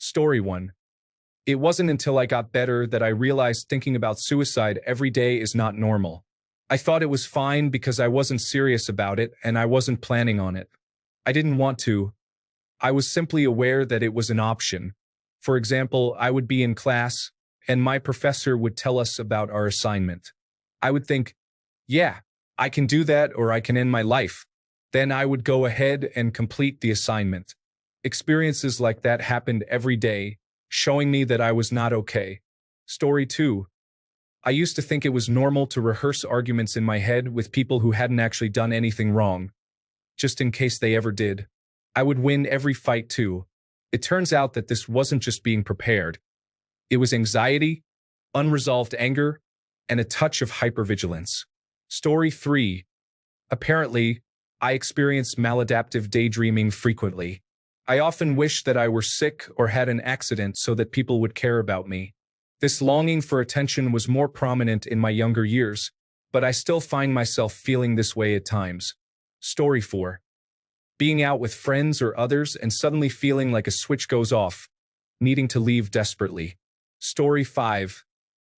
Story 1. It wasn't until I got better that I realized thinking about suicide every day is not normal. I thought it was fine because I wasn't serious about it and I wasn't planning on it. I didn't want to. I was simply aware that it was an option. For example, I would be in class and my professor would tell us about our assignment. I would think, yeah, I can do that or I can end my life. Then I would go ahead and complete the assignment. Experiences like that happened every day, showing me that I was not okay. Story 2. I used to think it was normal to rehearse arguments in my head with people who hadn't actually done anything wrong, just in case they ever did. I would win every fight too. It turns out that this wasn't just being prepared. It was anxiety, unresolved anger, and a touch of hypervigilance. Story 3. Apparently, I experienced maladaptive daydreaming frequently. I often wished that I were sick or had an accident so that people would care about me. This longing for attention was more prominent in my younger years, but I still find myself feeling this way at times. Story 4. Being out with friends or others and suddenly feeling like a switch goes off, needing to leave desperately. Story 5.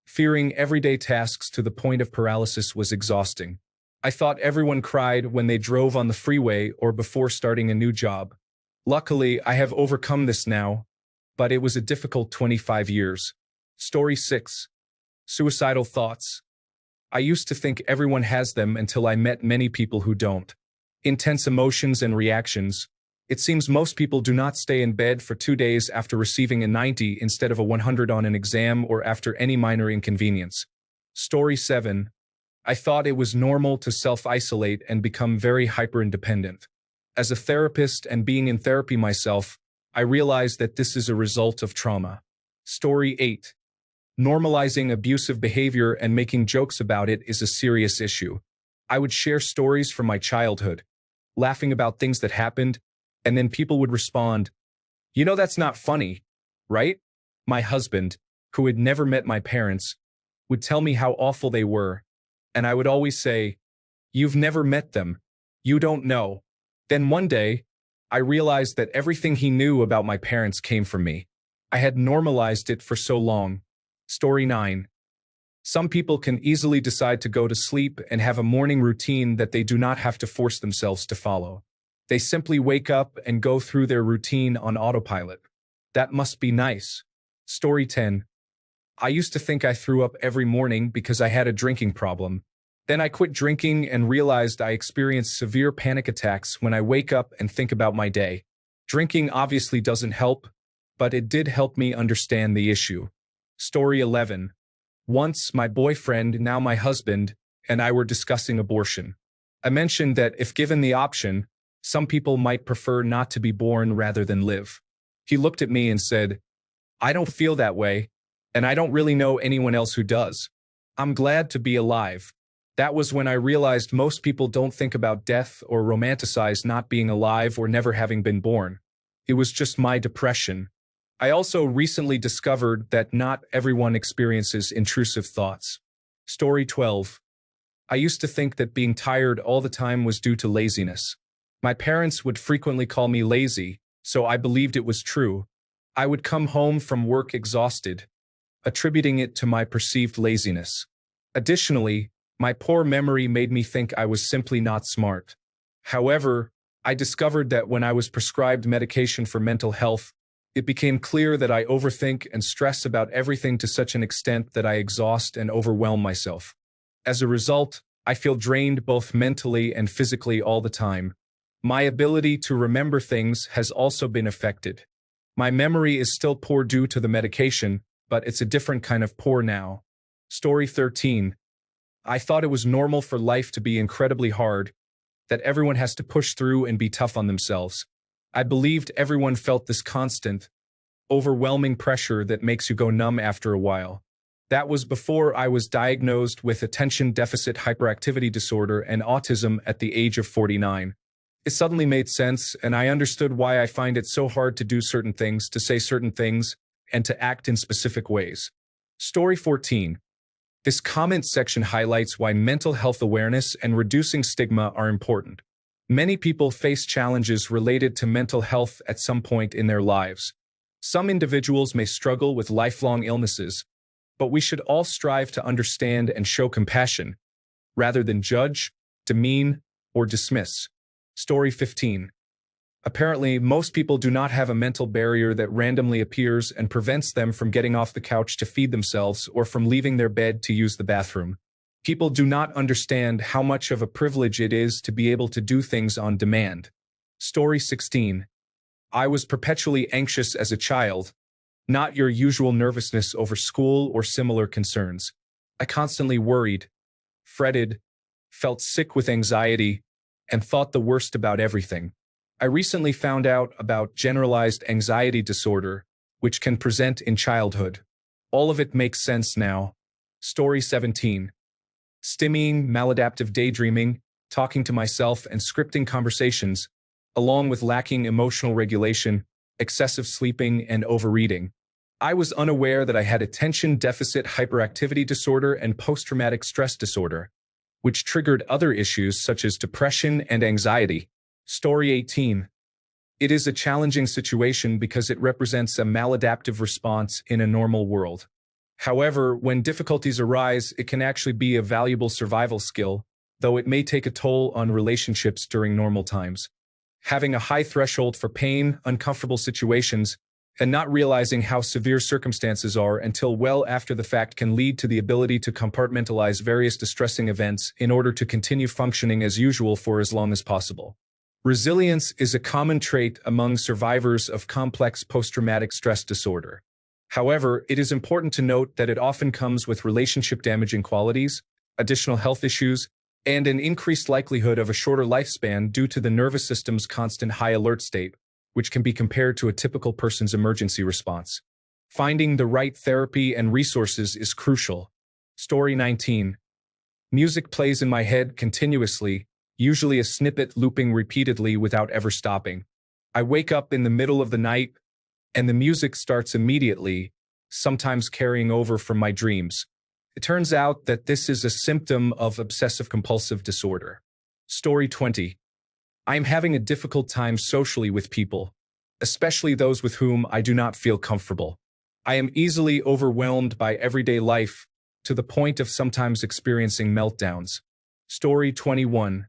Fearing everyday tasks to the point of paralysis was exhausting. I thought everyone cried when they drove on the freeway or before starting a new job. Luckily, I have overcome this now, but it was a difficult 25 years. Story 6. Suicidal thoughts. I used to think everyone has them until I met many people who don't. Intense emotions and reactions. It seems most people do not stay in bed for 2 days after receiving a 90 instead of a 100 on an exam or after any minor inconvenience. Story 7. I thought it was normal to self-isolate and become very hyper-independent. As a therapist and being in therapy myself, I realized that this is a result of trauma. Story 8. Normalizing abusive behavior and making jokes about it is a serious issue. I would share stories from my childhood, laughing about things that happened, and then people would respond, "You know that's not funny, right?" My husband, who had never met my parents, would tell me how awful they were, and I would always say, "You've never met them. You don't know." Then one day, I realized that everything he knew about my parents came from me. I had normalized it for so long. Story 9. Some people can easily decide to go to sleep and have a morning routine that they do not have to force themselves to follow. They simply wake up and go through their routine on autopilot. That must be nice. Story 10. I used to think I threw up every morning because I had a drinking problem. Then I quit drinking and realized I experienced severe panic attacks when I wake up and think about my day. Drinking obviously doesn't help, but it did help me understand the issue. Story 11. Once, my boyfriend, now my husband, and I were discussing abortion. I mentioned that if given the option, some people might prefer not to be born rather than live. He looked at me and said, "I don't feel that way, and I don't really know anyone else who does. I'm glad to be alive." That was when I realized most people don't think about death or romanticize not being alive or never having been born. It was just my depression. I also recently discovered that not everyone experiences intrusive thoughts. Story 12. I used to think that being tired all the time was due to laziness. My parents would frequently call me lazy, so I believed it was true. I would come home from work exhausted, attributing it to my perceived laziness. Additionally, my poor memory made me think I was simply not smart. However, I discovered that when I was prescribed medication for mental health, it became clear that I overthink and stress about everything to such an extent that I exhaust and overwhelm myself. As a result, I feel drained both mentally and physically all the time. My ability to remember things has also been affected. My memory is still poor due to the medication, but it's a different kind of poor now. Story 13. I thought it was normal for life to be incredibly hard, that everyone has to push through and be tough on themselves. I believed everyone felt this constant, overwhelming pressure that makes you go numb after a while. That was before I was diagnosed with attention deficit hyperactivity disorder and autism at the age of 49. It suddenly made sense, and I understood why I find it so hard to do certain things, to say certain things, and to act in specific ways. Story 14. This comment section highlights why mental health awareness and reducing stigma are important. Many people face challenges related to mental health at some point in their lives. Some individuals may struggle with lifelong illnesses, but we should all strive to understand and show compassion, rather than judge, demean, or dismiss. Story 15. Apparently, most people do not have a mental barrier that randomly appears and prevents them from getting off the couch to feed themselves or from leaving their bed to use the bathroom. People do not understand how much of a privilege it is to be able to do things on demand. Story 16. I was perpetually anxious as a child, not your usual nervousness over school or similar concerns. I constantly worried, fretted, felt sick with anxiety, and thought the worst about everything. I recently found out about generalized anxiety disorder, which can present in childhood. All of it makes sense now. Story 17. Stimming, maladaptive daydreaming, talking to myself and scripting conversations, along with lacking emotional regulation, excessive sleeping, and overeating. I was unaware that I had attention deficit hyperactivity disorder and post-traumatic stress disorder, which triggered other issues such as depression and anxiety. Story 18. It is a challenging situation because it represents a maladaptive response in a normal world. However, when difficulties arise, it can actually be a valuable survival skill, though it may take a toll on relationships during normal times. Having a high threshold for pain, uncomfortable situations, and not realizing how severe circumstances are until well after the fact can lead to the ability to compartmentalize various distressing events in order to continue functioning as usual for as long as possible. Resilience is a common trait among survivors of complex post-traumatic stress disorder. However, it is important to note that it often comes with relationship-damaging qualities, additional health issues, and an increased likelihood of a shorter lifespan due to the nervous system's constant high alert state, which can be compared to a typical person's emergency response. Finding the right therapy and resources is crucial. Story 19. Music plays in my head continuously, usually a snippet looping repeatedly without ever stopping. I wake up in the middle of the night, and the music starts immediately, sometimes carrying over from my dreams. It turns out that this is a symptom of obsessive-compulsive disorder. Story 20. I am having a difficult time socially with people, especially those with whom I do not feel comfortable. I am easily overwhelmed by everyday life, to the point of sometimes experiencing meltdowns. Story 21.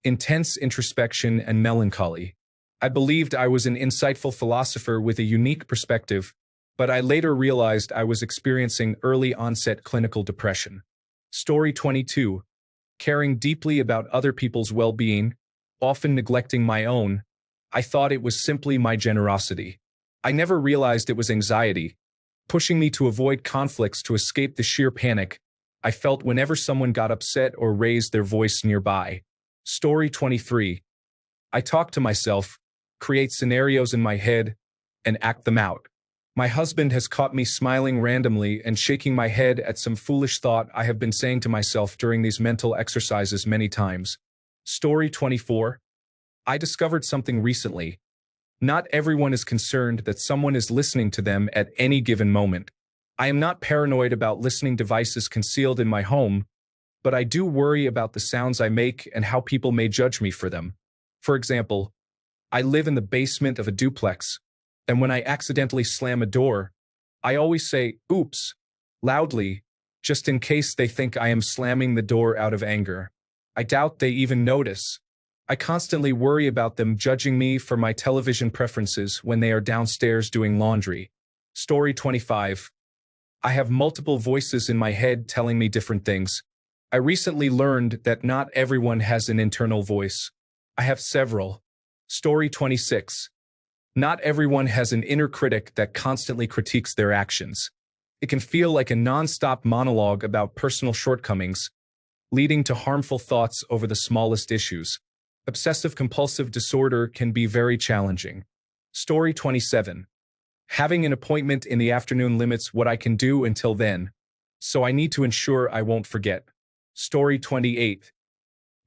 Intense introspection and melancholy. I believed I was an insightful philosopher with a unique perspective, but I later realized I was experiencing early-onset clinical depression. Story 22. Caring deeply about other people's well-being, often neglecting my own, I thought it was simply my generosity. I never realized it was anxiety, pushing me to avoid conflicts to escape the sheer panic I felt whenever someone got upset or raised their voice nearby. Story 23. I talk to myself, create scenarios in my head, and act them out. My husband has caught me smiling randomly and shaking my head at some foolish thought I have been saying to myself during these mental exercises many times. Story 24. I discovered something recently. Not everyone is concerned that someone is listening to them at any given moment. I am not paranoid about listening devices concealed in my home, but I do worry about the sounds I make and how people may judge me for them. For example, I live in the basement of a duplex, and when I accidentally slam a door, I always say, "Oops," loudly, just in case they think I am slamming the door out of anger. I doubt they even notice. I constantly worry about them judging me for my television preferences when they are downstairs doing laundry. Story 25. I have multiple voices in my head telling me different things. I recently learned that not everyone has an internal voice. I have several. Story 26. Not everyone has an inner critic that constantly critiques their actions. It can feel like a non-stop monologue about personal shortcomings, leading to harmful thoughts over the smallest issues. Obsessive-compulsive disorder can be very challenging. Story 27. Having an appointment in the afternoon limits what I can do until then, so I need to ensure I won't forget. Story 28.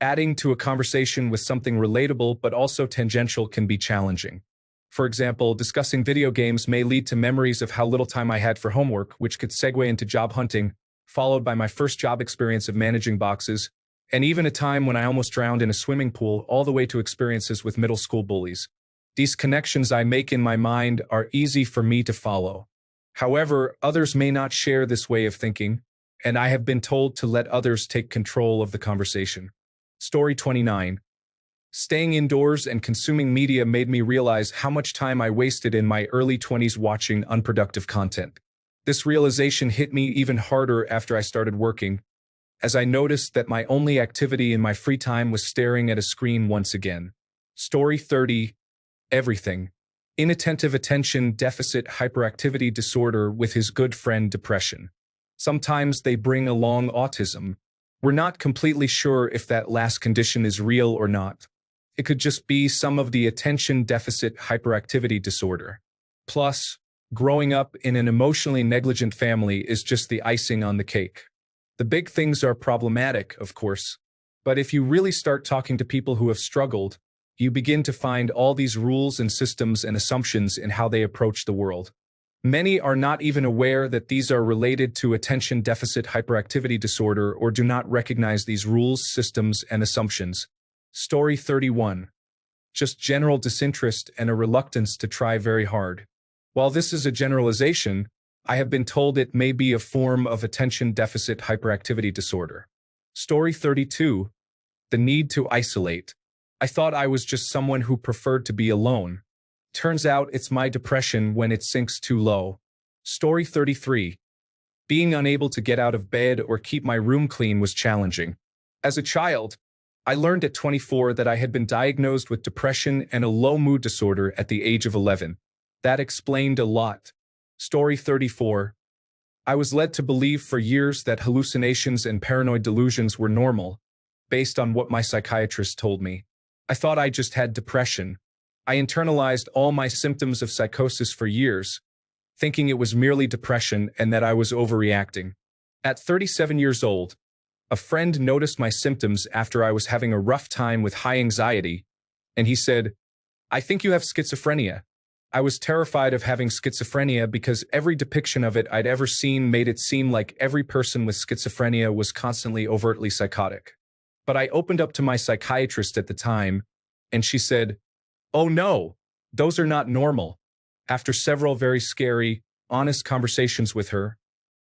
Adding to a conversation with something relatable but also tangential can be challenging. For example, discussing video games may lead to memories of how little time I had for homework, which could segue into job hunting, followed by my first job experience of managing boxes, and even a time when I almost drowned in a swimming pool, all the way to experiences with middle school bullies. These connections I make in my mind are easy for me to follow. However, others may not share this way of thinking, and I have been told to let others take control of the conversation. Story 29. Staying indoors and consuming media made me realize how much time I wasted in my early 20s watching unproductive content. This realization hit me even harder after I started working, as I noticed that my only activity in my free time was staring at a screen once again. Story 30. Everything. Inattentive attention deficit hyperactivity disorder with his good friend depression. Sometimes they bring along autism. We're not completely sure if that last condition is real or not. It could just be some of the attention deficit hyperactivity disorder. Plus, growing up in an emotionally negligent family is just the icing on the cake. The big things are problematic, of course, but if you really start talking to people who have struggled, you begin to find all these rules and systems and assumptions in how they approach the world. Many are not even aware that these are related to attention deficit hyperactivity disorder or do not recognize these rules, systems, and assumptions. Story 31. Just general disinterest and a reluctance to try very hard. While this is a generalization, I have been told it may be a form of attention deficit hyperactivity disorder. Story 32. The need to isolate. I thought I was just someone who preferred to be alone. Turns out it's my depression when it sinks too low. Story 33. Being unable to get out of bed or keep my room clean was challenging. As a child, I learned at 24 that I had been diagnosed with depression and a low mood disorder at the age of 11. That explained a lot. Story 34. I was led to believe for years that hallucinations and paranoid delusions were normal, based on what my psychiatrist told me. I thought I just had depression. I internalized all my symptoms of psychosis for years, thinking it was merely depression and that I was overreacting. At 37 years old, a friend noticed my symptoms after I was having a rough time with high anxiety, and he said, "I think you have schizophrenia." I was terrified of having schizophrenia because every depiction of it I'd ever seen made it seem like every person with schizophrenia was constantly overtly psychotic. But I opened up to my psychiatrist at the time, and she said, "Oh no, those are not normal." After several very scary, honest conversations with her,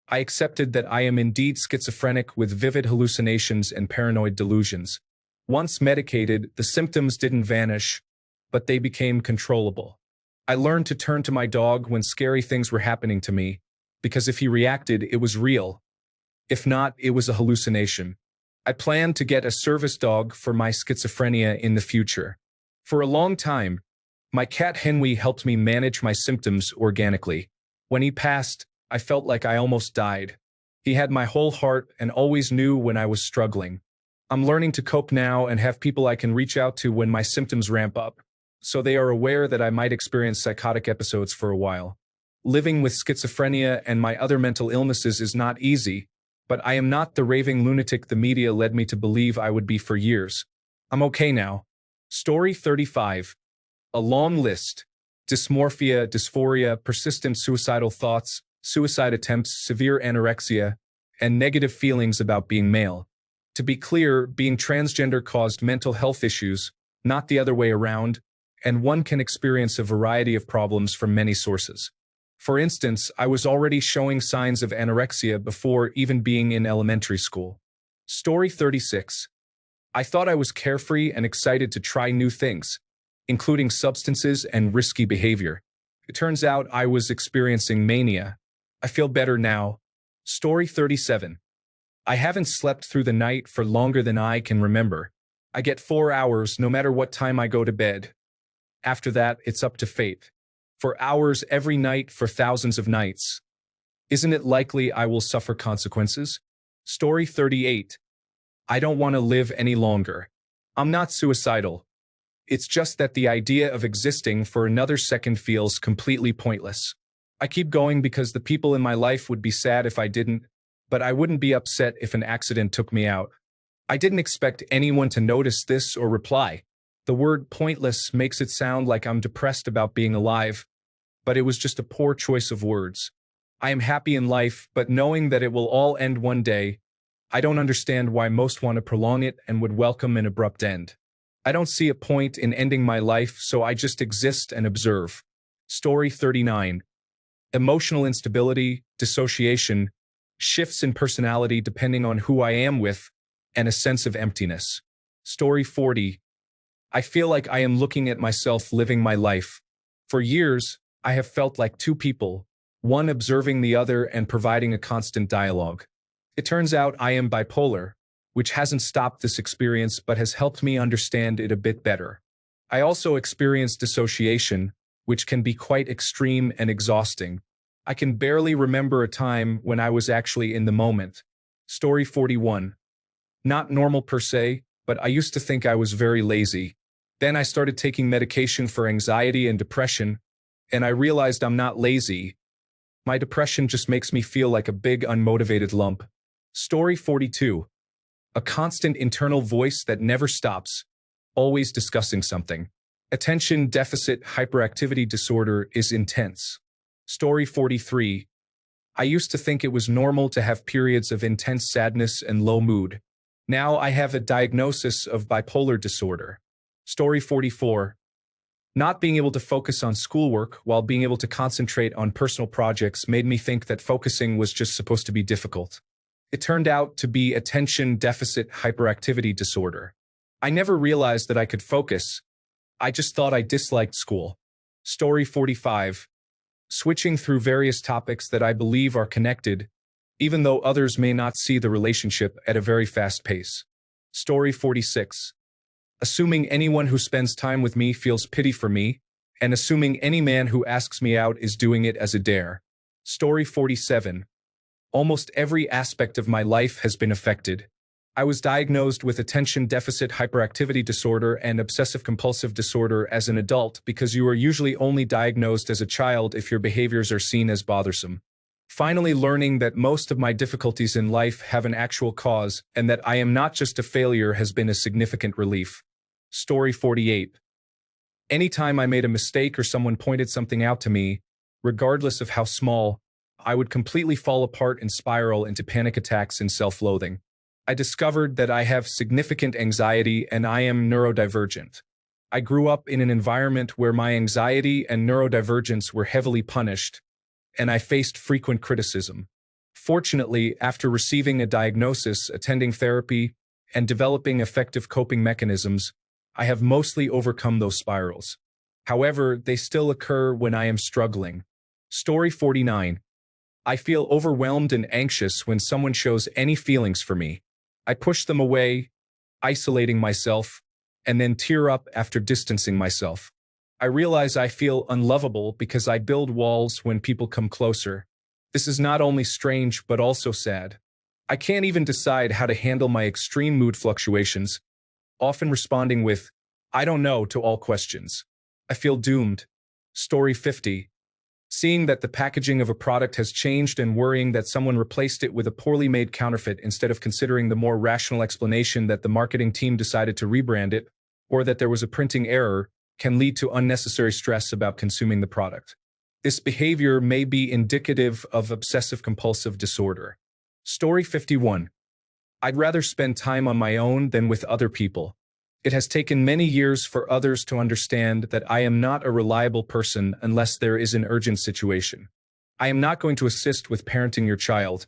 I accepted that I am indeed schizophrenic with vivid hallucinations and paranoid delusions. Once medicated, the symptoms didn't vanish, but they became controllable. I learned to turn to my dog when scary things were happening to me, because if he reacted, it was real. If not, it was a hallucination. I planned to get a service dog for my schizophrenia in the future. For a long time, my cat Henry helped me manage my symptoms organically. When he passed, I felt like I almost died. He had my whole heart and always knew when I was struggling. I'm learning to cope now and have people I can reach out to when my symptoms ramp up, so they are aware that I might experience psychotic episodes for a while. Living with schizophrenia and my other mental illnesses is not easy, but I am not the raving lunatic the media led me to believe I would be for years. I'm okay now. Story 35. A long list. Dysmorphia, dysphoria, persistent suicidal thoughts, suicide attempts, severe anorexia, and negative feelings about being male. To be clear, being transgender caused mental health issues, not the other way around, and one can experience a variety of problems from many sources. For instance, I was already showing signs of anorexia before even being in elementary school. Story 36. I thought I was carefree and excited to try new things, including substances and risky behavior. It turns out I was experiencing mania. I feel better now. Story 37. I haven't slept through the night for longer than I can remember. I get 4 hours no matter what time I go to bed. After that, it's up to fate. For hours every night for thousands of nights. Isn't it likely I will suffer consequences? Story 38. I don't want to live any longer. I'm not suicidal. It's just that the idea of existing for another second feels completely pointless. I keep going because the people in my life would be sad if I didn't, but I wouldn't be upset if an accident took me out. I didn't expect anyone to notice this or reply. The word pointless makes it sound like I'm depressed about being alive, but it was just a poor choice of words. I am happy in life, but knowing that it will all end one day, I don't understand why most want to prolong it and would welcome an abrupt end. I don't see a point in ending my life, so I just exist and observe. Story 39. Emotional instability, dissociation, shifts in personality depending on who I am with, and a sense of emptiness. Story 40. I feel like I am looking at myself living my life. For years, I have felt like two people, one observing the other and providing a constant dialogue. It turns out I am bipolar, which hasn't stopped this experience but has helped me understand it a bit better. I also experience dissociation, which can be quite extreme and exhausting. I can barely remember a time when I was actually in the moment. Story 41. Not normal per se, but I used to think I was very lazy. Then I started taking medication for anxiety and depression, and I realized I'm not lazy. My depression just makes me feel like a big unmotivated lump. Story 42. A constant internal voice that never stops, always discussing something. Attention deficit hyperactivity disorder is intense. Story 43. I used to think it was normal to have periods of intense sadness and low mood. Now I have a diagnosis of bipolar disorder. Story 44. Not being able to focus on schoolwork while being able to concentrate on personal projects made me think that focusing was just supposed to be difficult. It turned out to be attention deficit hyperactivity disorder. I never realized that I could focus. I just thought I disliked school. Story 45. Switching through various topics that I believe are connected, even though others may not see the relationship at a very fast pace. Story 46. Assuming anyone who spends time with me feels pity for me, and assuming any man who asks me out is doing it as a dare. Story 47. Almost every aspect of my life has been affected. I was diagnosed with attention deficit hyperactivity disorder and obsessive-compulsive disorder as an adult because you are usually only diagnosed as a child if your behaviors are seen as bothersome. Finally learning that most of my difficulties in life have an actual cause and that I am not just a failure has been a significant relief. Story 48. Anytime I made a mistake or someone pointed something out to me, regardless of how small, I would completely fall apart and spiral into panic attacks and self-loathing. I discovered that I have significant anxiety and I am neurodivergent. I grew up in an environment where my anxiety and neurodivergence were heavily punished, and I faced frequent criticism. Fortunately, after receiving a diagnosis, attending therapy, and developing effective coping mechanisms, I have mostly overcome those spirals. However, they still occur when I am struggling. Story 49. I feel overwhelmed and anxious when someone shows any feelings for me. I push them away, isolating myself, and then tear up after distancing myself. I realize I feel unlovable because I build walls when people come closer. This is not only strange but also sad. I can't even decide how to handle my extreme mood fluctuations, often responding with, "I don't know," to all questions. I feel doomed. Story 50. Seeing that the packaging of a product has changed and worrying that someone replaced it with a poorly made counterfeit instead of considering the more rational explanation that the marketing team decided to rebrand it, or that there was a printing error, can lead to unnecessary stress about consuming the product. This behavior may be indicative of obsessive-compulsive disorder. Story 51. I'd rather spend time on my own than with other people. It has taken many years for others to understand that I am not a reliable person unless there is an urgent situation. I am not going to assist with parenting your child.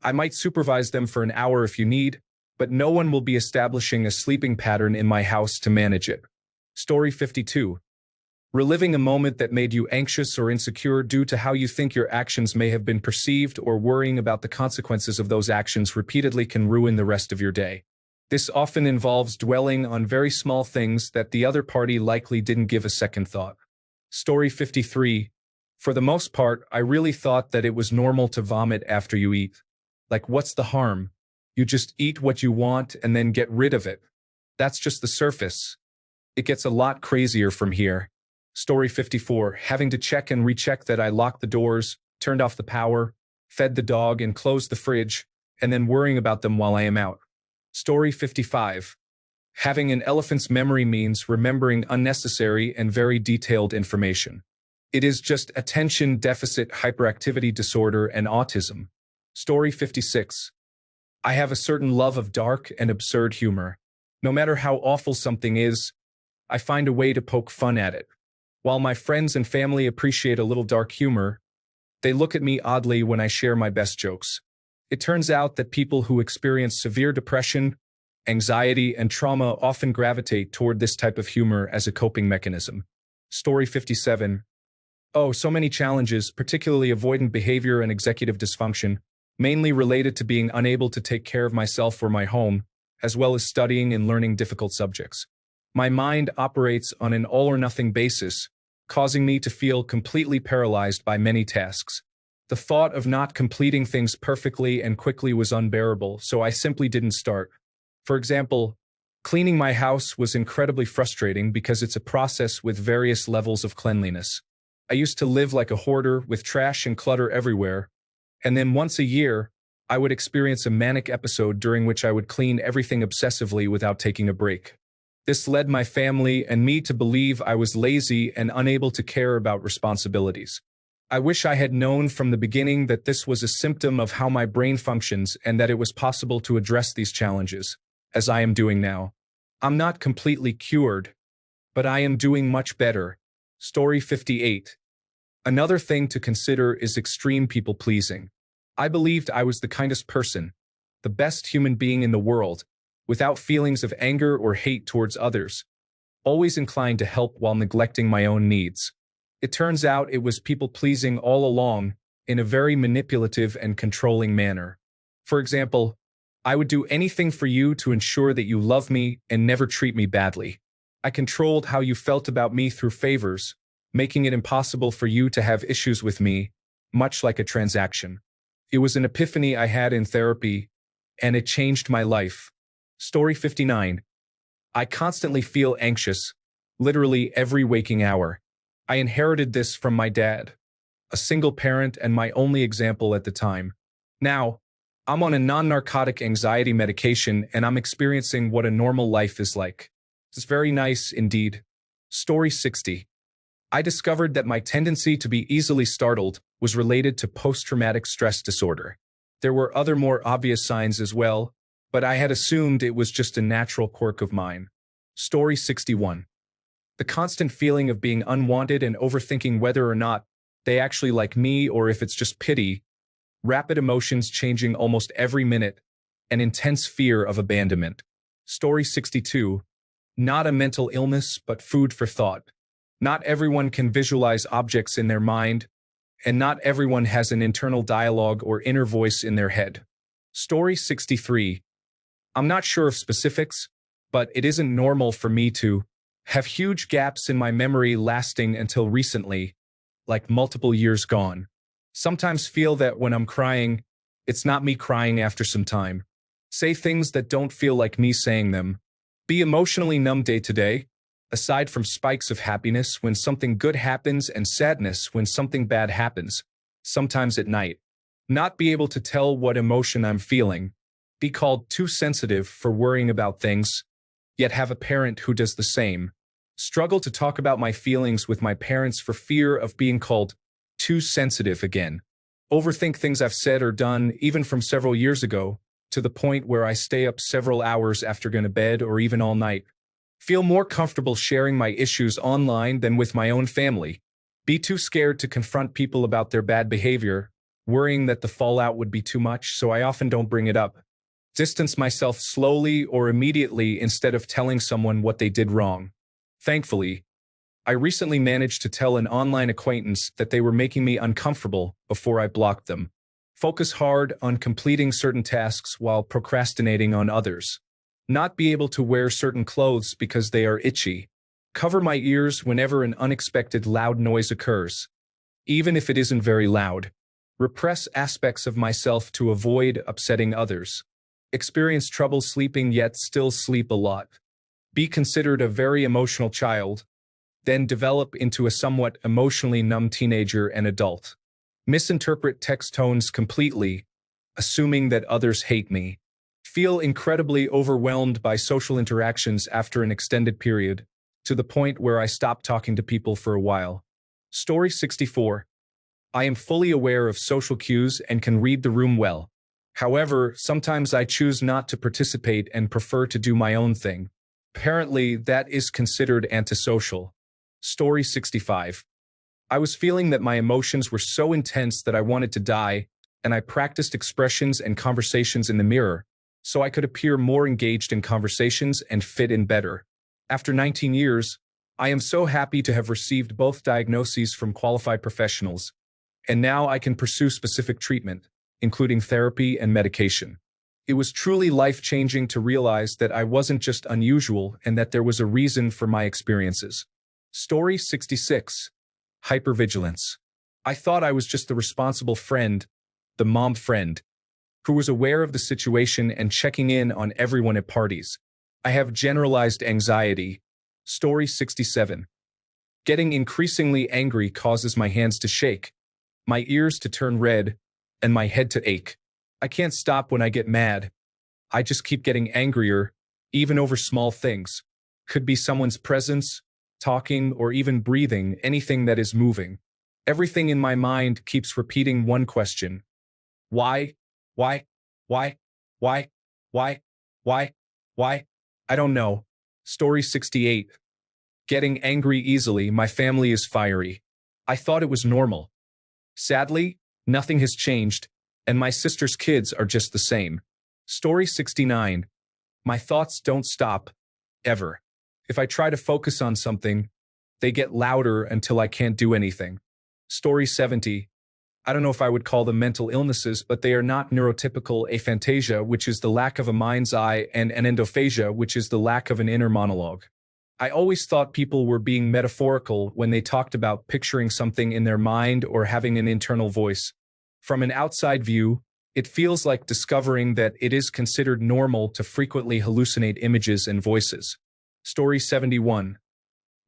I might supervise them for an hour if you need, but no one will be establishing a sleeping pattern in my house to manage it. Story 52. Reliving a moment that made you anxious or insecure due to how you think your actions may have been perceived or worrying about the consequences of those actions repeatedly can ruin the rest of your day. This often involves dwelling on very small things that the other party likely didn't give a second thought. Story 53. For the most part, I really thought that it was normal to vomit after you eat. Like, what's the harm? You just eat what you want and then get rid of it. That's just the surface. It gets a lot crazier from here. Story 54. Having to check and recheck that I locked the doors, turned off the power, fed the dog and closed the fridge, and then worrying about them while I am out. Story 55. Having an elephant's memory means remembering unnecessary and very detailed information. It is just attention deficit hyperactivity disorder and autism. Story 56. I have a certain love of dark and absurd humor. No matter how awful something is, I find a way to poke fun at it. While my friends and family appreciate a little dark humor, they look at me oddly when I share my best jokes. It turns out that people who experience severe depression, anxiety, and trauma often gravitate toward this type of humor as a coping mechanism. Story 57. Oh, so many challenges, particularly avoidant behavior and executive dysfunction, mainly related to being unable to take care of myself or my home, as well as studying and learning difficult subjects. My mind operates on an all-or-nothing basis, causing me to feel completely paralyzed by many tasks. The thought of not completing things perfectly and quickly was unbearable, so I simply didn't start. For example, cleaning my house was incredibly frustrating because it's a process with various levels of cleanliness. I used to live like a hoarder with trash and clutter everywhere, and then once a year, I would experience a manic episode during which I would clean everything obsessively without taking a break. This led my family and me to believe I was lazy and unable to care about responsibilities. I wish I had known from the beginning that this was a symptom of how my brain functions and that it was possible to address these challenges, as I am doing now. I'm not completely cured, but I am doing much better. Story 58. Another thing to consider is extreme people-pleasing. I believed I was the kindest person, the best human being in the world, without feelings of anger or hate towards others, always inclined to help while neglecting my own needs. It turns out it was people-pleasing all along, in a very manipulative and controlling manner. For example, I would do anything for you to ensure that you love me and never treat me badly. I controlled how you felt about me through favors, making it impossible for you to have issues with me, much like a transaction. It was an epiphany I had in therapy, and it changed my life. Story 59. I constantly feel anxious, literally every waking hour. I inherited this from my dad, a single parent and my only example at the time. Now, I'm on a non-narcotic anxiety medication and I'm experiencing what a normal life is like. It's very nice indeed. Story 60. I discovered that my tendency to be easily startled was related to post-traumatic stress disorder. There were other more obvious signs as well, but I had assumed it was just a natural quirk of mine. Story 61. The constant feeling of being unwanted and overthinking whether or not they actually like me or if it's just pity, rapid emotions changing almost every minute, and intense fear of abandonment. Story 62. Not a mental illness, but food for thought. Not everyone can visualize objects in their mind, and not everyone has an internal dialogue or inner voice in their head. Story 63. I'm not sure of specifics, but it isn't normal for me to have huge gaps in my memory lasting until recently, like multiple years gone. Sometimes feel that when I'm crying, it's not me crying after some time. Say things that don't feel like me saying them. Be emotionally numb day to day, aside from spikes of happiness when something good happens and sadness when something bad happens, sometimes at night. Not be able to tell what emotion I'm feeling. Be called too sensitive for worrying about things, yet have a parent who does the same. Struggle to talk about my feelings with my parents for fear of being called too sensitive again. Overthink things I've said or done, even from several years ago, to the point where I stay up several hours after going to bed or even all night. Feel more comfortable sharing my issues online than with my own family. Be too scared to confront people about their bad behavior, worrying that the fallout would be too much, so I often don't bring it up. Distance myself slowly or immediately instead of telling someone what they did wrong. Thankfully, I recently managed to tell an online acquaintance that they were making me uncomfortable before I blocked them. Focus hard on completing certain tasks while procrastinating on others. Not be able to wear certain clothes because they are itchy. Cover my ears whenever an unexpected loud noise occurs, even if it isn't very loud. Repress aspects of myself to avoid upsetting others. Experience trouble sleeping yet still sleep a lot. Be considered a very emotional child, then develop into a somewhat emotionally numb teenager and adult. Misinterpret text tones completely, assuming that others hate me. Feel incredibly overwhelmed by social interactions after an extended period, to the point where I stopped talking to people for a while. Story 64. I am fully aware of social cues and can read the room well. However, sometimes I choose not to participate and prefer to do my own thing. Apparently, that is considered antisocial. Story 65. I was feeling that my emotions were so intense that I wanted to die, and I practiced expressions and conversations in the mirror, so I could appear more engaged in conversations and fit in better. After 19 years, I am so happy to have received both diagnoses from qualified professionals, and now I can pursue specific treatment, including therapy and medication. It was truly life-changing to realize that I wasn't just unusual and that there was a reason for my experiences. Story 66. Hypervigilance. I thought I was just the responsible friend, the mom friend, who was aware of the situation and checking in on everyone at parties. I have generalized anxiety. Story 67. Getting increasingly angry causes my hands to shake, my ears to turn red, and my head to ache. I can't stop when I get mad. I just keep getting angrier, even over small things. Could be someone's presence, talking, or even breathing, anything that is moving. Everything in my mind keeps repeating one question. Why? Why? Why? Why? Why? Why? Why? I don't know. Story 68. Getting angry easily, my family is fiery. I thought it was normal. Sadly, nothing has changed, and my sister's kids are just the same. Story 69. My thoughts don't stop, ever. If I try to focus on something, they get louder until I can't do anything. Story 70. I don't know if I would call them mental illnesses, but they are not neurotypical aphantasia, which is the lack of a mind's eye, and an endophasia, which is the lack of an inner monologue. I always thought people were being metaphorical when they talked about picturing something in their mind or having an internal voice. From an outside view, it feels like discovering that it is considered normal to frequently hallucinate images and voices. Story 71.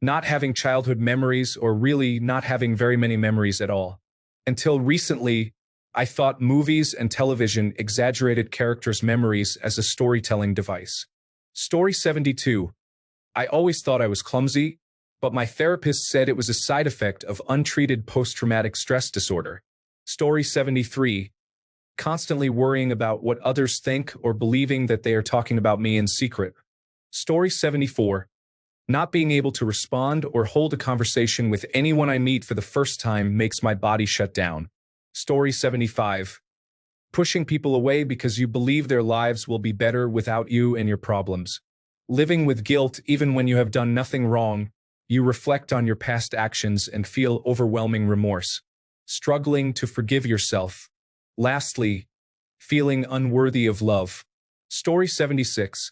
Not having childhood memories, or really not having very many memories at all. Until recently, I thought movies and television exaggerated characters' memories as a storytelling device. Story 72. I always thought I was clumsy, but my therapist said it was a side effect of untreated post-traumatic stress disorder. Story 73. Constantly worrying about what others think or believing that they are talking about me in secret. Story 74. Not being able to respond or hold a conversation with anyone I meet for the first time makes my body shut down. Story 75. Pushing people away because you believe their lives will be better without you and your problems. Living with guilt even when you have done nothing wrong, you reflect on your past actions and feel overwhelming remorse. Struggling to forgive yourself. Lastly, feeling unworthy of love. Story 76.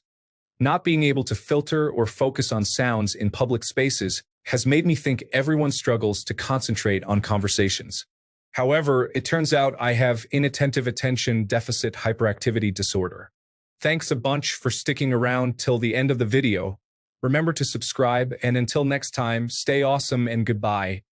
Not being able to filter or focus on sounds in public spaces has made me think everyone struggles to concentrate on conversations. However, it turns out I have inattentive attention deficit hyperactivity disorder. Thanks a bunch for sticking around till the end of the video. Remember to subscribe, and until next time, stay awesome and goodbye.